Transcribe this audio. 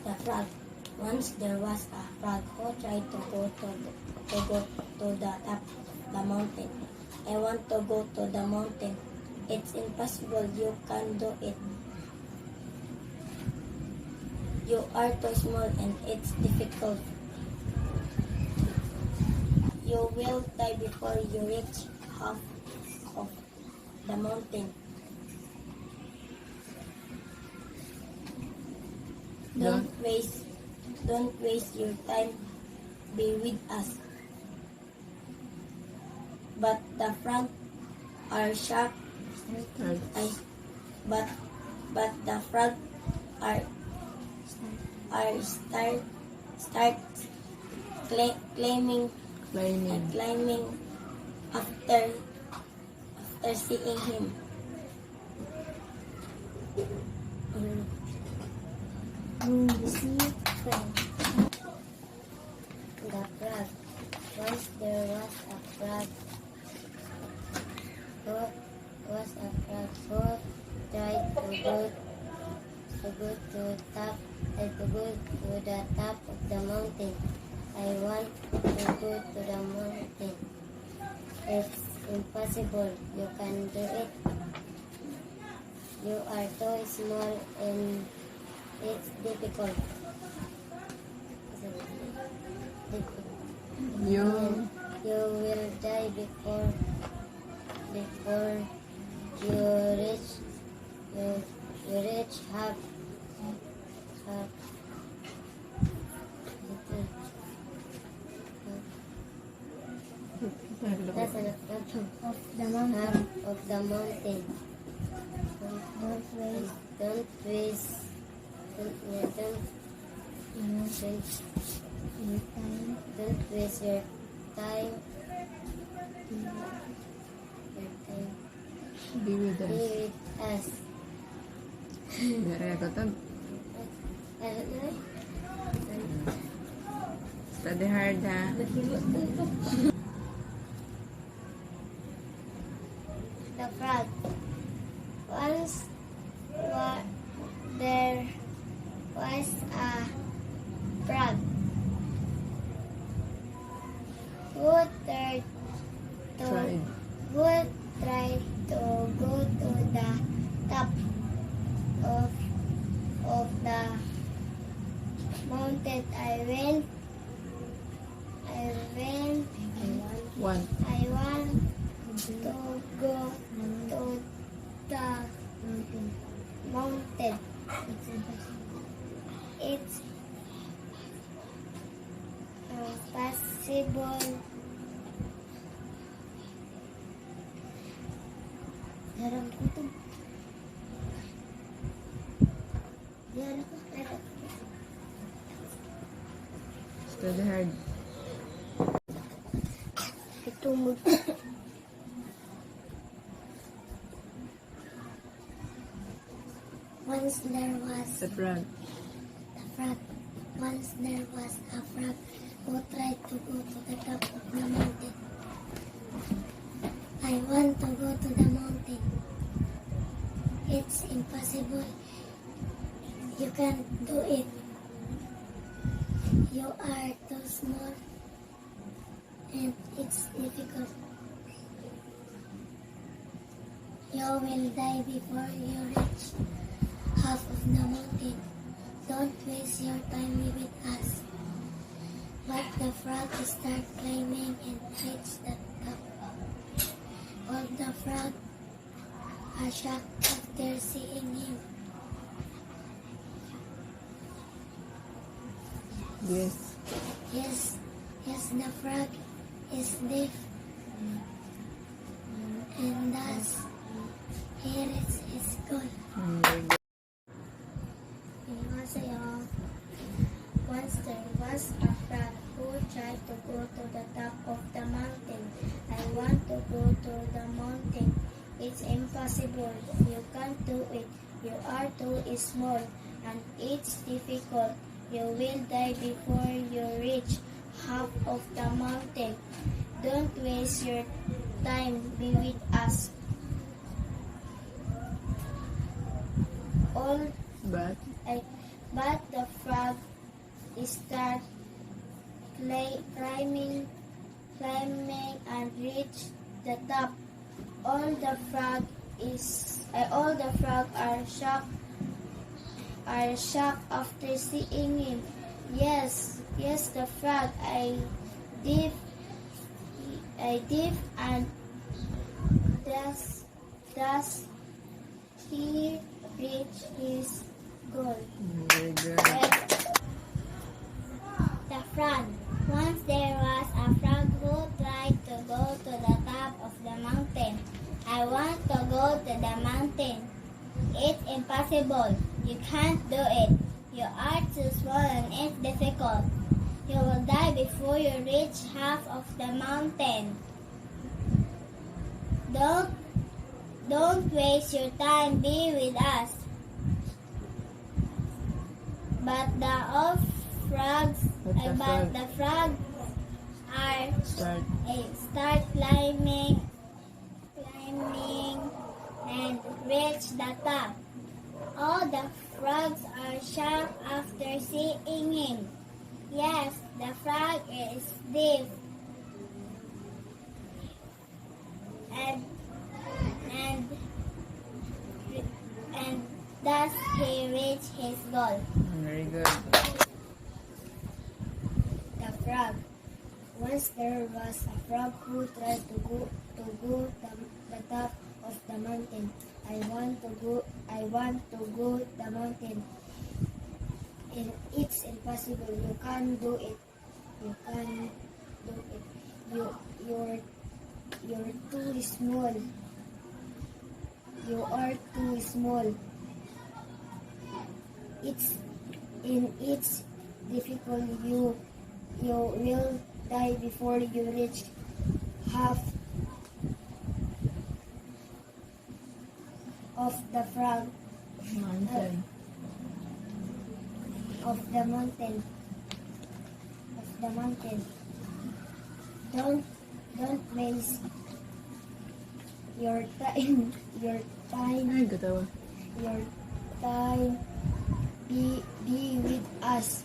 The frog. Once there was a frog who tried to go to the top of the mountain. I want to go to the mountain. It's impossible. You can't do it. You are too small and it's difficult. You will die before you reach half of the mountain. Don't waste your time. Be with us. But the frog are shocked. But the frog are start climbing after seeing him. The frog. Once there was a frog who tried to go to the top of the mountain. I want to go to the mountain. It's impossible. You can do it. You are too small and it's difficult. You will die before you reach half. That's of the mountain. Don't waste your time. Be with us. Dari ako to. Study hard, ha? The frog. Once there was a frog who tried to go to the top of the mountain. I want to go to the mountain. It's possible. Study hard. Once there was The frog. the frog. Once there was a frog who tried to go to the top of the mountain. I want to go to the mountain. It's impossible. You can't do it. You are too small and it's difficult. You will die before you reach half of the mountain. Don't waste your time with us. But the frog start climbing and reach the top. All the frog are shocked after seeing him. Yes. Yes, the frog is deaf. And thus, here is his goal. Once there was a frog who tried to go to the top of the mountain. I want to go to the mountain. It's impossible. You can't do it. You are too small and it's difficult. You will die before you reach half of the mountain. Don't waste your time. Be with us. But the frog start climbing and reach the top. All the frog are shocked after seeing him. Yes, the frog. Dip, and thus he reached his goal. Very good. The frog. Once there was a frog who tried to go to the top of the mountain. I want to go to the mountain. It's impossible. You can't do it. You are too small and it's difficult. You will die before you reach half of the mountain. Don't waste your time. Be with us. But the frogs are start climbing and reach the top. All the frogs are shocked after seeing him. Yes, the frog is deaf. And thus he reached his goal. Very good. The frog. Once there was a frog who tried to go the top of the mountain. I want to go the mountain. It's impossible. You can't do it. You can't do it. You're too small. You are too small. It's difficult. You will die before you reach half of the frog Mountain. of the mountain. Don't waste your time. Ay, katawa. Your time. Be with us.